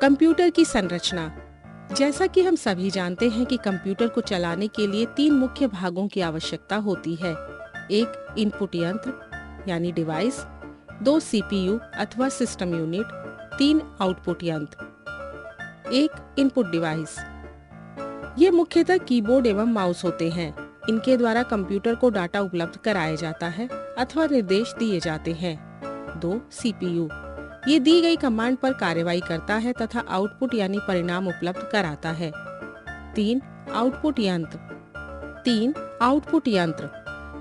Computer की संरचना। जैसा कि हम सभी जानते हैं कि कंप्यूटर को चलाने के लिए 3 मुख्य भागों की आवश्यकता होती है। एक इनपुट यंत्र यानी डिवाइस, 2 सीपीयू अथवा सिस्टम यूनिट, 3 आउटपुट यंत्र। एक इनपुट डिवाइस, ये मुख्यतः कीबोर्ड एवं माउस होते हैं। इनके द्वारा कंप्यूटर को डाटा उपलब्ध कराया जाता है अथवा निर्देश दिए जाते हैं। 2 सीपीयू, ये दी गई कमांड पर कार्रवाई करता है तथा आउटपुट यानी परिणाम उपलब्ध कराता है। 3 आउटपुट यंत्र,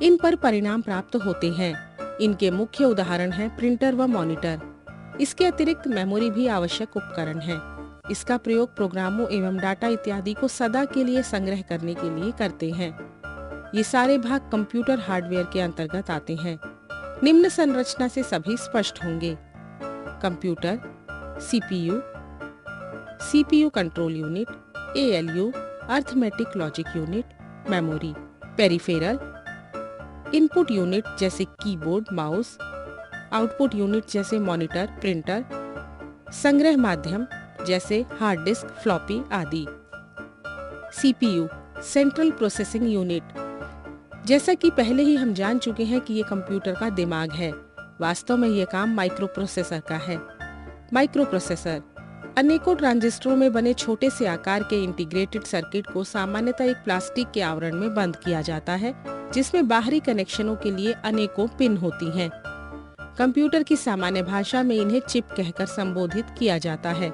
इन पर परिणाम प्राप्त होते हैं। इनके मुख्य उदाहरण हैं प्रिंटर व मॉनिटर। इसके अतिरिक्त मेमोरी भी आवश्यक उपकरण है। इसका प्रयोग प्रोग्रामों एवं डाटा इत्यादि को सदा के लिए संग्रह करने के लिए करते हैं। ये सारे भाग कंप्यूटर हार्डवेयर के अंतर्गत आते हैं। निम्न संरचना से सभी स्पष्ट होंगे। Computer, CPU control unit, ALU arithmetic logic unit, memory, peripheral, input unit जैसे कीबोर्ड, माउस, आउटपुट यूनिट जैसे मॉनिटर, प्रिंटर, संग्रह माध्यम जैसे हार्ड डिस्क, फ्लॉपी आदि। सीपीयू सेंट्रल प्रोसेसिंग यूनिट, जैसा कि पहले ही हम जान चुके हैं कि ये कंप्यूटर का दिमाग है। वास्तव में ये काम माइक्रो प्रोसेसर का है। माइक्रो प्रोसेसर अनेकों ट्रांजिस्टरों में बने छोटे से आकार के इंटीग्रेटेड सर्किट को सामान्यतः एक प्लास्टिक के आवरण में बंद किया जाता है, जिसमें बाहरी कनेक्शनों के लिए अनेकों पिन होती हैं। कंप्यूटर की सामान्य भाषा में इन्हें चिप कहकर संबोधित किया जाता है।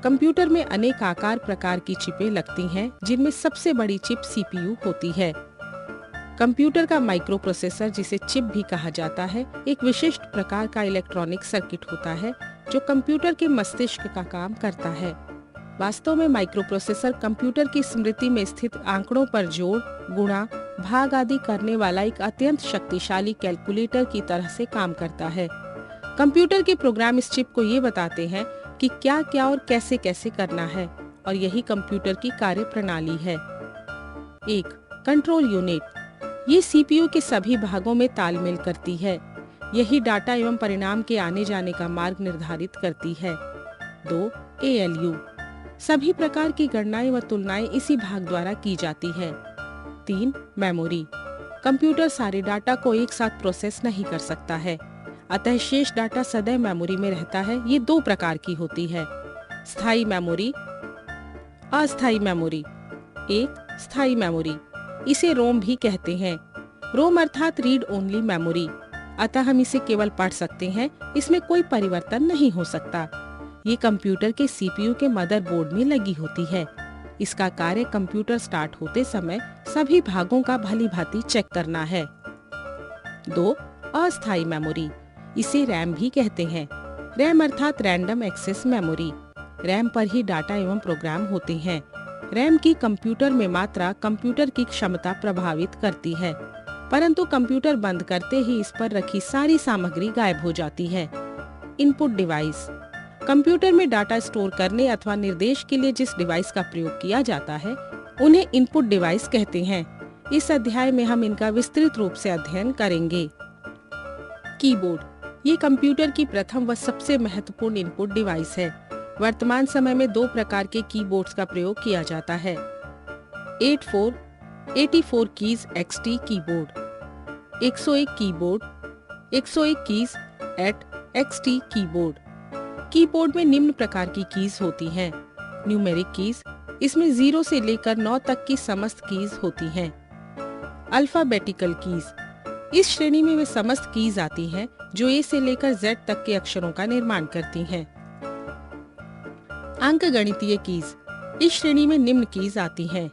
कंप्यूटर में अनेक आकार प्रकार की चिपें लगती हैं, जिनमें सबसे बड़ी चिप सीपीयू होती है। कंप्यूटर का माइक्रो प्रोसेसर, जिसे चिप भी कहा जाता है, एक विशिष्ट प्रकार का इलेक्ट्रॉनिक सर्किट होता है जो कंप्यूटर के मस्तिष्क का काम करता है। वास्तव में माइक्रो प्रोसेसर कंप्यूटर की स्मृति में स्थित आंकड़ों पर जोड़, गुणा, भाग आदि करने वाला एक अत्यंत शक्तिशाली कैलकुलेटर की तरह से काम करता है। कंप्यूटर के प्रोग्राम इस चिप को ये बताते हैं कि क्या क्या और कैसे कैसे करना है, और यही कंप्यूटर की कार्य प्रणाली है। एक कंट्रोल यूनिट, ये सीपीयू के सभी भागों में तालमेल करती है। यही डाटा एवं परिणाम के आने जाने का मार्ग निर्धारित करती है। 2 एएलयू, सभी प्रकार की गणनाएं व तुलनाएं इसी भाग द्वारा की जाती है। 3 मेमोरी, कंप्यूटर सारे डाटा को एक साथ प्रोसेस नहीं कर सकता है, अतः शेष डाटा सदैव मेमोरी में रहता है। ये 2 प्रकार की होती है, स्थायी मेमोरी, अस्थायी मेमोरी। एक स्थायी मेमोरी, इसे रोम भी कहते हैं। रोम अर्थात रीड ओनली मेमोरी, अतः हम इसे केवल पढ़ सकते हैं, इसमें कोई परिवर्तन नहीं हो सकता। ये कंप्यूटर के सीपीयू के मदरबोर्ड में लगी होती है। इसका कार्य कंप्यूटर स्टार्ट होते समय सभी भागों का भली भांति चेक करना है। 2 अस्थायी मेमोरी, इसे रैम भी कहते हैं। रैम अर्थात रैंडम एक्सेस मेमोरी, रैम पर ही डाटा एवं प्रोग्राम होते हैं। रैम की कंप्यूटर में मात्रा कंप्यूटर की क्षमता प्रभावित करती है, परंतु कंप्यूटर बंद करते ही इस पर रखी सारी सामग्री गायब हो जाती है। इनपुट डिवाइस, कंप्यूटर में डाटा स्टोर करने अथवा निर्देश के लिए जिस डिवाइस का प्रयोग किया जाता है, उन्हें इनपुट डिवाइस कहते हैं। इस अध्याय में हम इनका विस्तृत रूप से अध्ययन करेंगे। कीबोर्ड, ये कंप्यूटर की प्रथम व सबसे महत्वपूर्ण इनपुट डिवाइस है। वर्तमान समय में 2 प्रकार के कीबोर्ड्स का प्रयोग किया जाता है। 84 keys XT keyboard, 101 keyboard, 101 keys at XT keyboard. Keyboard में निम्न प्रकार की कीज होती हैं। न्यूमेरिक कीज, इसमें 0 से लेकर 9 तक की समस्त कीज होती हैं। अल्फाबेटिकल कीज, इस श्रेणी में वे समस्त कीज आती हैं जो ए से लेकर Z तक के अक्षरों का निर्माण करती हैं। अंकगणितीय कीज, इस श्रेणी में निम्न कीज आती हैं: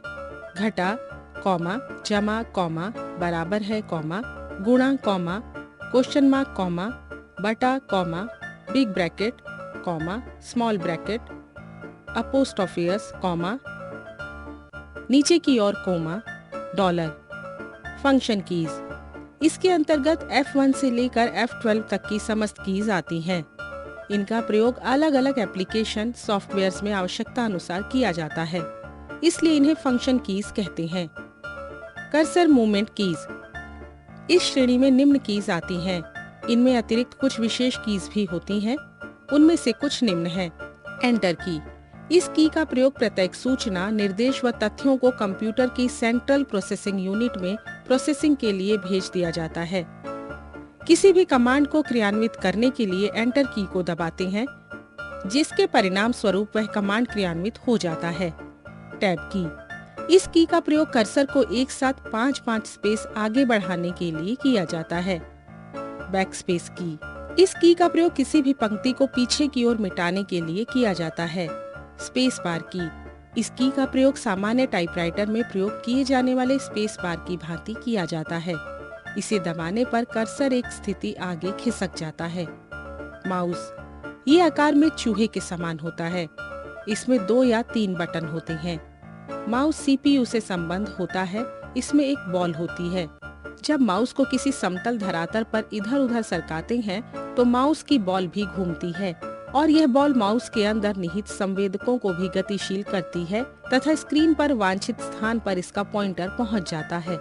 घटा, कॉमा, जमा, कॉमा, बराबर है, कॉमा, गुणा, कॉमा, क्वेश्चन मार्क, कॉमा, बटा, comma, big bracket, comma, small bracket, apostrophes, comma, नीचे की ओर कोमा, डॉलर। फंक्शन कीज, इसके अंतर्गत F1 से लेकर F12 तक की समस्त कीज आती हैं। इनका प्रयोग अलग अलग एप्लीकेशन सॉफ्टवेयर्स में आवश्यकता अनुसार किया जाता है, इसलिए इन्हें फंक्शन कीज कहते हैं। कर्सर मूवमेंट कीज, इस श्रेणी में निम्न कीज आती हैं। इनमें अतिरिक्त कुछ विशेष कीज भी होती हैं। उनमें से कुछ निम्न हैं: एंटर की। इस की का प्रयोग प्रत्येक सूचना, निर्देश व तथ्यों को कंप्यूटर की सेंट्रल प्रोसेसिंग यूनिट में प्रोसेसिंग के लिए भेज दिया जाता है। किसी भी कमांड को क्रियान्वित करने के लिए एंटर की को दबाते हैं, जिसके परिणाम स्वरूप वह कमांड क्रियान्वित हो जाता है। टैब की। इस की का प्रयोग कर्सर को एक साथ 5-5 स्पेस आगे बढ़ाने के लिए किया जाता है। बैकस्पेस की। इस की का प्रयोग किसी भी पंक्ति को पीछे की ओर मिटाने के लिए किया जाता है। स्पेस बार की। इस की का प्रयोग सामान्य टाइपराइटर में प्रयोग किए जाने वाले स्पेस बार की भांति किया जाता है। इसे दबाने पर कर्सर एक स्थिति आगे खिसक जाता है। माउस। ये आकार में चूहे के समान होता है। इसमें 2 या 3 बटन होते हैं। माउस सीपीयू से संबंध होता है। इसमें एक बॉल होती है। जब माउस को किसी समतल धरातल पर इधर उधर सरकाते हैं तो माउस की बॉल भी घूमती है और यह बॉल माउस के अंदर निहित संवेदकों को भी गतिशील करती है तथा स्क्रीन पर वांछित स्थान पर इसका पॉइंटर पहुंच जाता है।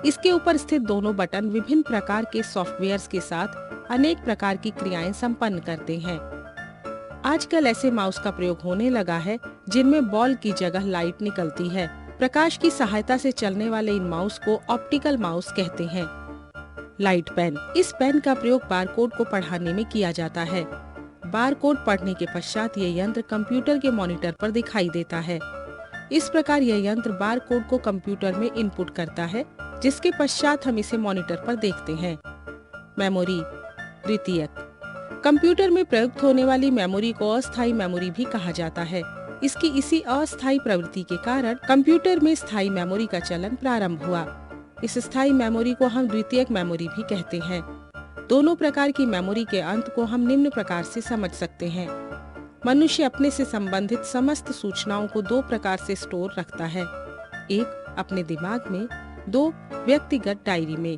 इसके ऊपर स्थित दोनों बटन विभिन्न प्रकार के सॉफ्टवेयर्स के साथ अनेक प्रकार की क्रियाएं संपन्न करते हैं। आजकल ऐसे माउस का प्रयोग होने लगा है जिनमें बॉल की जगह लाइट निकलती है। प्रकाश की सहायता से चलने वाले इन माउस को ऑप्टिकल माउस कहते हैं। Light pen. इस पेन का प्रयोग बारकोड को पढ़ाने में किया जाता है। बारकोड पढ़ने के पश्चात यह यंत्र कंप्यूटर के मॉनिटर पर दिखाई देता है। इस प्रकार यह यंत्र बारकोड को कंप्यूटर में इनपुट करता है, जिसके पश्चात हम इसे मॉनिटर पर देखते हैं। मेमोरी। द्वितीयक। कंप्यूटर में प्रयुक्त होने वाली मेमोरी को अस्थायी मेमोरी भी कहा जाता है। इसकी इसी अस्थायी प्रवृत्ति के कारण कंप्यूटर में स्थायी मेमोरी का चलन प्रारंभ हुआ। इस स्थायी मेमोरी को हम द्वितीयक मेमोरी भी कहते हैं। दोनों प्रकार की मेमोरी के अंत को हम निम्न प्रकार से समझ सकते हैं। मनुष्य अपने से संबंधित समस्त सूचनाओं को 2 प्रकार से स्टोर रखता है। 1 अपने दिमाग में, 2 व्यक्तिगत डायरी में।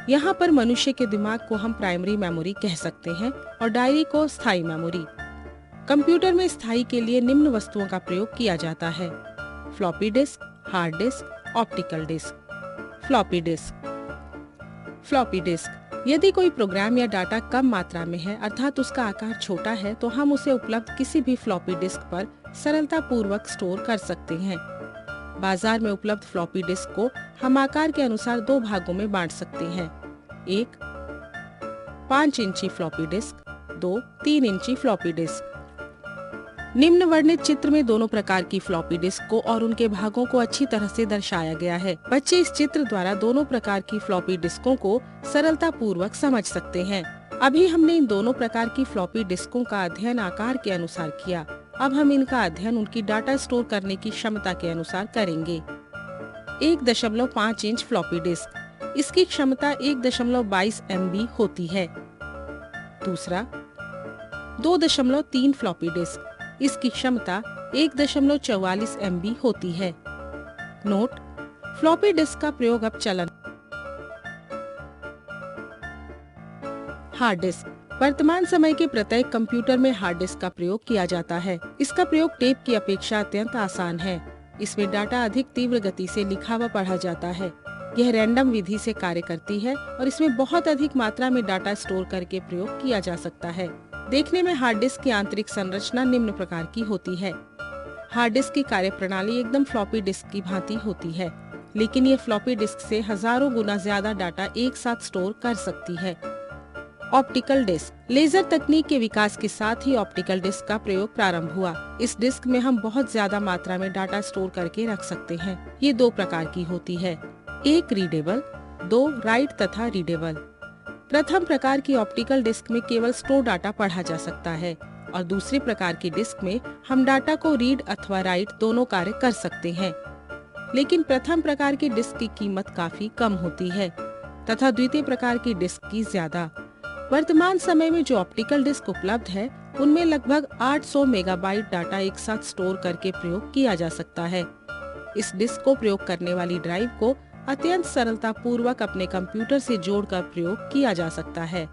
यहाँ पर मनुष्य के दिमाग को हम प्राइमरी मेमोरी कह सकते हैं और डायरी को स्थायी मेमोरी। कंप्यूटर में स्थायी के लिए निम्न वस्तुओं का प्रयोग किया जाता है: floppy disk, hard disk, optical disk. Floppy disk. Floppy disk. यदि कोई प्रोग्राम या डाटा कम मात्रा में है, अर्थात उसका आकार छोटा है, तो हम उसे उपलब्ध किसी भी फ्लॉपी डिस्क पर सरलता पूर्वक स्टोर कर सकते हैं। बाजार में उपलब्ध फ्लॉपी डिस्क को हम आकार के अनुसार 2 भागों में बांट सकते हैं: 1 5 इंची फ्लॉपी डिस्क, 2 3 इंची फ्लॉपी डिस्क। निम्न वर्णित चित्र में दोनों प्रकार की फ्लॉपी डिस्क को और उनके भागों को अच्छी तरह से दर्शाया गया है। बच्चे इस चित्र द्वारा दोनों प्रकार की फ्लॉपी डिस्कों को सरलता पूर्वक समझ सकते हैं। अभी हमने इन दोनों प्रकार की फ्लॉपी डिस्कों का अध्ययन आकार के अनुसार किया। अब हम इनका अध्ययन उनकी डाटा स्टोर करने की क्षमता के अनुसार करेंगे। 1.5 इंच फ्लॉपी डिस्क। इसकी क्षमता 1.22 MB होती है। दूसरा 2.3 फ्लॉपी डिस्क। इसकी क्षमता 1.44 MB होती है। नोट: फ्लॉपी डिस्क का प्रयोग अब चलन। Hard disk. वर्तमान समय के प्रत्येक कंप्यूटर में हार्ड डिस्क का प्रयोग किया जाता है। इसका प्रयोग टेप की अपेक्षा अत्यंत आसान है। इसमें डाटा अधिक तीव्र गति से लिखा व पढ़ा जाता है। यह रैंडम विधि से कार्य करती है और इसमें बहुत अधिक मात्रा में डाटा स्टोर करके प्रयोग किया जा सकता है। देखने में हार्ड डिस्क की आंतरिक संरचना निम्न प्रकार की होती है। हार्ड डिस्क की कार्यप्रणाली एकदम फ्लॉपी डिस्क की भांति होती है, लेकिन ये फ्लॉपी डिस्क से हजारों गुना ज्यादा डाटा एक साथ स्टोर कर सकती है। Optical disc. लेजर तकनीक के विकास के साथ ही ऑप्टिकल डिस्क का प्रयोग प्रारंभ हुआ। इस डिस्क में हम बहुत ज्यादा मात्रा में डाटा स्टोर करके रख सकते हैं। ये 2 प्रकार की होती है: 1 रीडेबल, 2 राइट तथा रीडेबल। प्रथम प्रकार की ऑप्टिकल डिस्क में केवल स्टोर डाटा पढ़ा जा सकता है और दूसरे प्रकार की डिस्क में हम डाटा को रीड अथवा राइट दोनों कार्य कर सकते हैं। लेकिन प्रथम प्रकार की डिस्क की कीमत काफी कम होती है तथा द्वितीय प्रकार की डिस्क की ज्यादा। वर्तमान समय में जो ऑप्टिकल डिस्क उपलब्ध है, उनमें लगभग 800 मेगाबाइट डाटा एक साथ स्टोर करके प्रयोग किया जा सकता है। इस डिस्क को प्रयोग करने वाली ड्राइव को अत्यंत सरलता पूर्वक अपने कंप्यूटर से जोड़कर प्रयोग किया जा सकता है।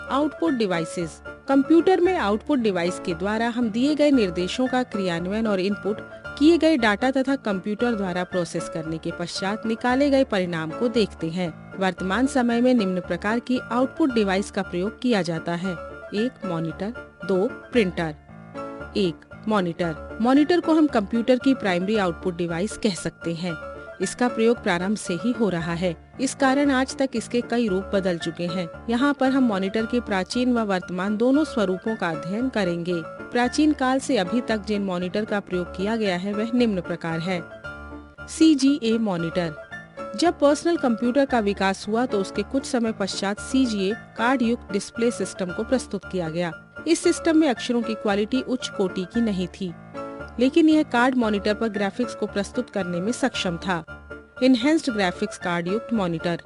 Output devices. कंप्यूटर में आउटपुट डिवाइस के द्वारा हम दिए गए निर्देशों का क्रियान्वयन और इनपुट किए गए डाटा तथा कंप्यूटर द्वारा प्रोसेस करने के पश्चात निकाले गए परिणाम को देखते हैं। वर्तमान समय में निम्न प्रकार की आउटपुट डिवाइस का प्रयोग किया जाता है: 1 मॉनिटर, 2 प्रिंटर। एक, मॉनिटर। मॉनिटर को हम कंप्यूटर की प्राइमरी आउटपुट डिवाइस कह सकते हैं। इसका प्रयोग प्रारंभ से ही हो रहा है, इस कारण आज तक इसके कई रूप बदल चुके हैं। यहाँ पर हम मॉनिटर के प्राचीन व वर्तमान दोनों स्वरूपों का अध्ययन करेंगे। प्राचीन काल से अभी तक जिन मॉनिटर का प्रयोग किया गया है वह निम्न प्रकार है। CGA monitor. जब पर्सनल कंप्यूटर का विकास हुआ तो उसके कुछ समय पश्चात CGA कार्ड युक्त डिस्प्ले सिस्टम को प्रस्तुत किया गया। इस सिस्टम में अक्षरों की क्वालिटी उच्च कोटि की नहीं थी, लेकिन यह कार्ड मॉनिटर पर ग्राफिक्स को प्रस्तुत करने में सक्षम था। इनहेंस्ड ग्राफिक्स कार्ड युक्त मॉनिटर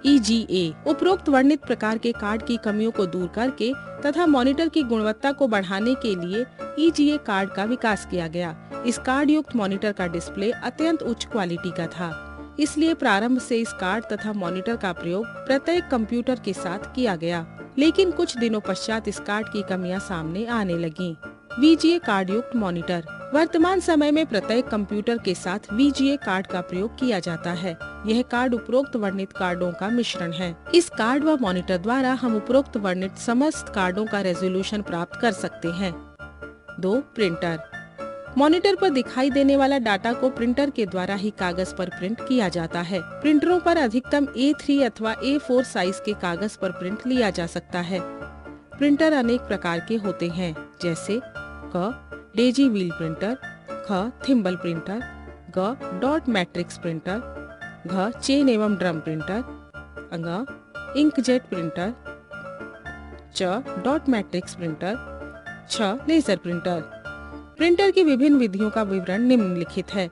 EGA उपरोक्त वर्णित प्रकार के कार्ड की कमियों को दूर करके तथा मॉनिटर की गुणवत्ता को बढ़ाने के लिए EGA कार्ड का विकास किया गया। इस कार्ड युक्त मॉनिटर का डिस्प्ले अत्यंत उच्च क्वालिटी का था, इसलिए प्रारंभ से इस कार्ड तथा मॉनिटर का प्रयोग प्रत्येक कंप्यूटर के साथ किया गया। लेकिन कुछ दिनों पश्चात इस कार्ड की कमियां सामने आने लगीं। VGA कार्ड युक्त मॉनिटर। वर्तमान समय में प्रत्येक कंप्यूटर के साथ VGA कार्ड का प्रयोग किया जाता है। यह कार्ड उपरोक्त वर्णित कार्डों का मिश्रण है। इस कार्ड व मॉनिटर द्वारा हम उपरोक्त वर्णित समस्त कार्डों का रेजोल्यूशन प्राप्त कर सकते हैं। 2. प्रिंटर। मॉनिटर पर दिखाई देने वाला डाटा को प्रिंटर के द्वारा ही कागज पर प्रिंट किया जाता है। प्रिंटरों पर अधिकतम A3 अथवा A4 साइज के कागज पर प्रिंट लिया जा सकता है। प्रिंटर अनेक प्रकार के होते हैं, जैसे क. डेजी व्हील प्रिंटर, ख. थिम्बल प्रिंटर, ग. डॉट मैट्रिक्स प्रिंटर, घ. चेन एवं ड्रम प्रिंटर, ङ. इंकजेट प्रिंटर, च. डॉट मैट्रिक्स प्रिंटर, छ. Laser printer. प्रिंटर की विभिन्न विधियों का विवरण निम्नलिखित है।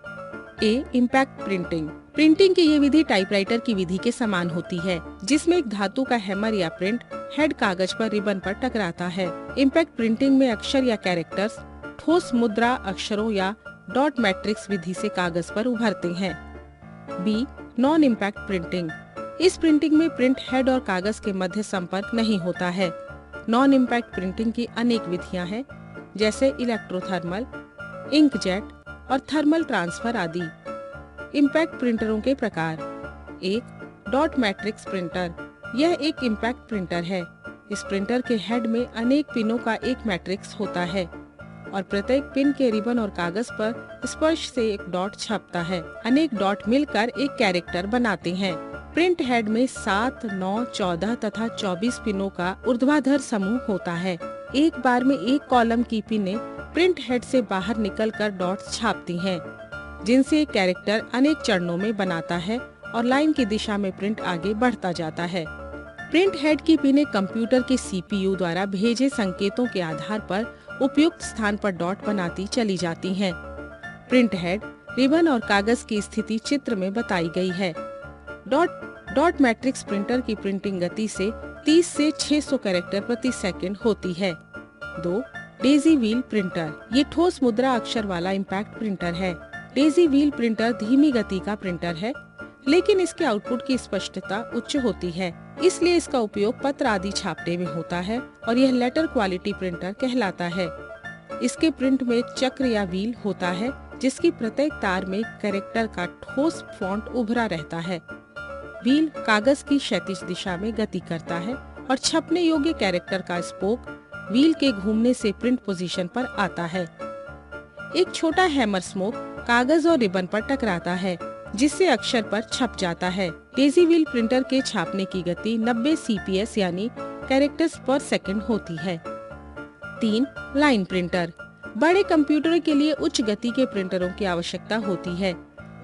A. Impact printing. प्रिंटिंग की ये विधि टाइपराइटर की विधि के समान होती है, जिसमें एक धातु का हैमर या प्रिंट हेड कागज पर रिबन पर टकराता है। इम्पैक्ट प्रिंटिंग में अक्षर या कैरेक्टर्स ठोस मुद्रा अक्षरों या डॉट मैट्रिक्स विधि से कागज पर उभरते हैं। B. Non impact printing. इस प्रिंटिंग में प्रिंट हेड और कागज के मध्य संपर्क नहीं होता है। नॉन इम्पैक्ट प्रिंटिंग की अनेक विधियां हैं, जैसे इलेक्ट्रोथर्मल, इंकजेट और थर्मल ट्रांसफर आदि। इम्पैक्ट प्रिंटरों के प्रकार। 1. Dot matrix printer. यह एक इम्पैक्ट प्रिंटर है। इस प्रिंटर के हेड में अनेक पिनों का एक मैट्रिक्स होता है और प्रत्येक पिन के रिबन और कागज पर स्पर्श से एक डॉट छपता है। अनेक डॉट मिलकर एक कैरेक्टर बनाते हैं। प्रिंट हेड में 7, 9, 14 तथा 24 पिनों का ऊर्ध्वाधर समूह होता है। एक बार में एक कॉलम की पिनें प्रिंट हेड से बाहर निकलकर डॉट्स छापती हैं, जिनसे एक कैरेक्टर अनेक चरणों में बनाता है और लाइन की दिशा में प्रिंट आगे बढ़ता जाता है। प्रिंट हेड की पिनें कंप्यूटर के CPU द्वारा भेजे संकेतों के आधार पर उपयुक्त स्थान पर डॉट बनाती चली जाती हैं। प्रिंट हेड, रिबन और कागज की स्थिति चित्र में बताई गई है। डॉट मैट्रिक्स प्रिंटर की प्रिंटिंग गति से 30 से 600 कैरेक्टर प्रति सेकंड होती है। 2. Daisy wheel printer. ये ठोस मुद्रा अक्षर वाला इम्पैक्ट प्रिंटर है। डेजी व्हील प्रिंटर धीमी गति का प्रिंटर है, लेकिन इसके आउटपुट की स्पष्टता उच्च होती है, इसलिए इसका उपयोग पत्र आदि छापने में होता है और यह लेटर क्वालिटी प्रिंटर कहलाता है। इसके प्रिंट में एक चक्र या व्हील होता है, जिसकी प्रत्येक तार में कैरेक्टर का ठोस फॉन्ट उभरा रहता है। व्हील कागज की क्षैतिज दिशा में गति करता है और छपने योग्य कैरेक्टर का स्पोक व्हील के घूमने से प्रिंट पोजीशन पर आता है। एक छोटा हैमर स्मोक कागज और रिबन पर टकराता है, जिससे अक्षर पर छप जाता है। डेजी व्हील प्रिंटर के छापने की गति 90 CPS यानी कैरेक्टर्स पर सेकंड होती है। 3. Line printer. बड़े कंप्यूटर के लिए उच्च गति के प्रिंटरों की आवश्यकता होती है।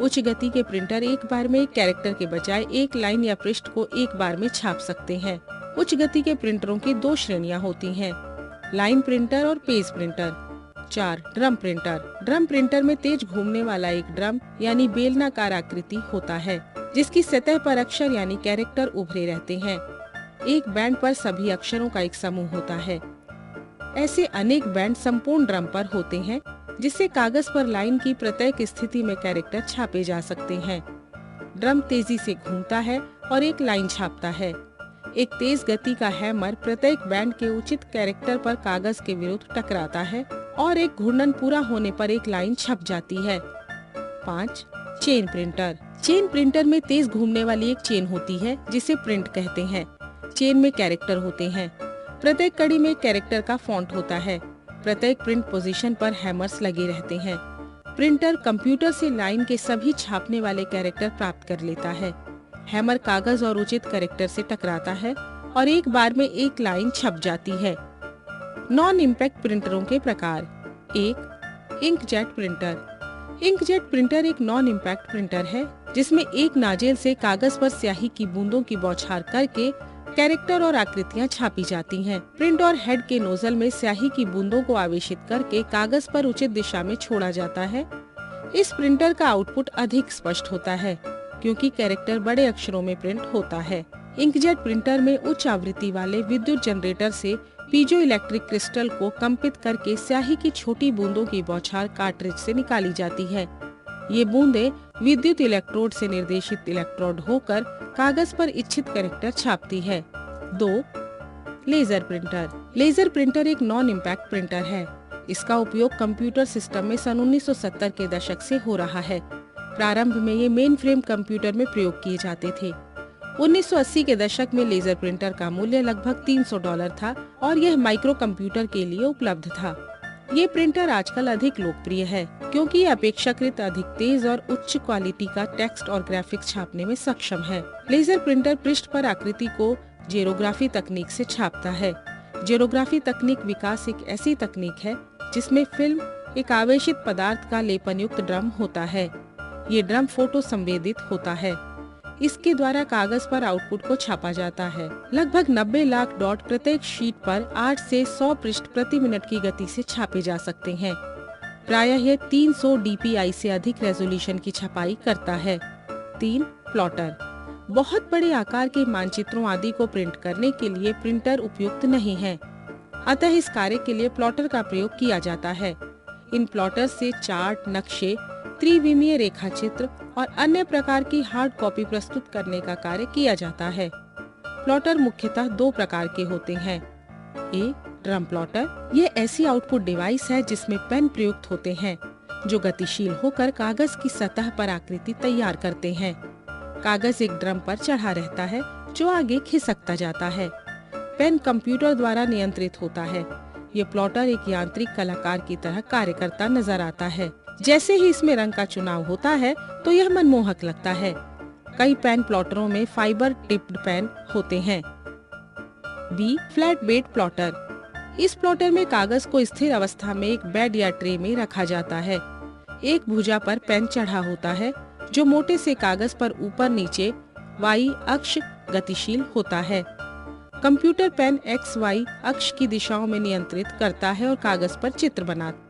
उच्च गति के प्रिंटर एक बार में एक कैरेक्टर के बजाय एक लाइन या पृष्ठ को एक बार में छाप सकते हैं। उच्च गति के प्रिंटरों की 2 श्रेणियां होती हैं, लाइन प्रिंटर और page printer. 4. Drum printer. Drum printer में तेज घूमने वाला एक ड्रम यानी बेलनाकार आकृति होता है, जिसकी सतह पर अक्षर यानी कैरेक्टर उभरे रहते हैं। एक बैंड पर सभी अक्षरों का एक समूह होता है। ऐसे अनेक बैंड संपूर्ण ड्रम पर होते हैं, जिससे कागज पर लाइन की प्रत्येक स्थिति में कैरेक्टर छापे जा सकते हैं। ड्रम तेजी से घूमता है और एक लाइन छापता है। एक तेज गति का हैमर प्रत्येक बैंड के उचित कैरेक्टर पर कागज के विरुद्ध टकराता है और एक घूर्णन पूरा होने पर एक लाइन छप जाती है। 5. Chain printer. चेन प्रिंटर में तेज घूमने वाली एक चेन होती है, जिसे प्रिंट कहते हैं। चेन में कैरेक्टर होते हैं। प्रत्येक कड़ी में कैरेक्टर का फॉन्ट होता है। प्रत्येक प्रिंट पोजीशन पर हैमर्स लगे रहते हैं। प्रिंटर कंप्यूटर से लाइन के सभी छापने वाले कैरेक्टर प्राप्त कर लेता है। हैमर कागज और उचित कैरेक्टर से टकराता है और एक बार में एक लाइन छप जाती है। नॉन इम्पैक्ट प्रिंटरों के प्रकार। 1. Inkjet printer. इंकजेट प्रिंटर एक नॉन इम्पैक्ट प्रिंटर है जिसमें एक नाजेल से कागज पर स्याही की बूंदों की बौछार करके कैरेक्टर और आकृतियां छापी जाती हैं। प्रिंट और हेड के नोजल में स्याही की बूंदों को आवेशित करके कागज पर उचित दिशा में छोड़ा जाता है। इस प्रिंटर का आउटपुट अधिक स्पष्ट होता है क्योंकि कैरेक्टर बड़े अक्षरों में प्रिंट होता है। इंकजेट प्रिंटर में उच्च आवृत्ति वाले विद्युत जनरेटर से पीजो इलेक्ट्रिक क्रिस्टल को कंपित करके स्याही की छोटी बूंदों की बौछार कार्ट्रिज से निकाली जाती है। ये बूंदें विद्युत इलेक्ट्रोड से निर्देशित इलेक्ट्रोड होकर कागज पर इच्छित कैरेक्टर छापती है। 2. Laser printer. लेजर प्रिंटर एक नॉन इम्पैक्ट प्रिंटर है। इसका उपयोग कंप्यूटर सिस्टम में सन 1970 के दशक से हो रहा है। प्रारंभ में ये मेन फ्रेम कंप्यूटर में प्रयोग किए जाते थे। 1980 के दशक में लेजर प्रिंटर का मूल्य लगभग $300 था और यह माइक्रो कंप्यूटर के लिए उपलब्ध था। ये प्रिंटर आजकल अधिक लोकप्रिय है क्योंकि ये अपेक्षाकृत अधिक तेज और उच्च क्वालिटी का टेक्स्ट और ग्राफिक्स छापने में सक्षम है। लेजर प्रिंटर पृष्ठ पर आकृति को जेरोग्राफी तकनीक से छापता है। जेरोग्राफी तकनीक विकास एक ऐसी तकनीक है जिसमें फिल्म एक आवेशित पदार्थ का लेपन युक्त ड्रम होता है। ये ड्रम फोटो संवेदित होता है। इसके द्वारा कागज पर आउटपुट को छापा जाता है। लगभग 90 लाख डॉट प्रत्येक शीट पर 8 से 100 पृष्ठ प्रति मिनट की गति से छापे जा सकते हैं। प्रायः यह 300 DPI से अधिक रेजोल्यूशन की छपाई करता है। 3. प्लॉटर। बहुत बड़े आकार के मानचित्रों आदि को प्रिंट करने के लिए प्रिंटर उपयुक्त नहीं है, अतः इस कार्य के लिए प्लॉटर का प्रयोग किया जाता है। इन प्लॉटर से चार्ट, नक्शे, त्रिविमीय रेखा चित्र और अन्य प्रकार की हार्ड कॉपी प्रस्तुत करने का कार्य किया जाता है। प्लॉटर मुख्यतः 2 प्रकार के होते हैं। ए. Drum plotter. ये ऐसी आउटपुट डिवाइस है जिसमें पेन प्रयुक्त होते हैं जो गतिशील होकर कागज की सतह पर आकृति तैयार करते हैं। कागज एक ड्रम पर चढ़ा रहता है जो आगे खिसकता जाता है। पेन कंप्यूटर द्वारा नियंत्रित होता है। ये प्लॉटर एक यांत्रिक कलाकार की तरह कार्य करता नजर आता है। जैसे ही इसमें रंग का चुनाव होता है तो यह मनमोहक लगता है। कई पेन प्लॉटरों में फाइबर टिप्ड पेन होते हैं। बी. Flat bed plotter. इस प्लॉटर में कागज को स्थिर अवस्था में एक बेड या ट्रे में रखा जाता है। एक भुजा पर पेन चढ़ा होता है जो मोटे से कागज पर ऊपर नीचे Y अक्ष गतिशील होता है। कंप्यूटर पेन XY अक्ष की दिशाओं में नियंत्रित करता है और कागज पर चित्र बनाता है।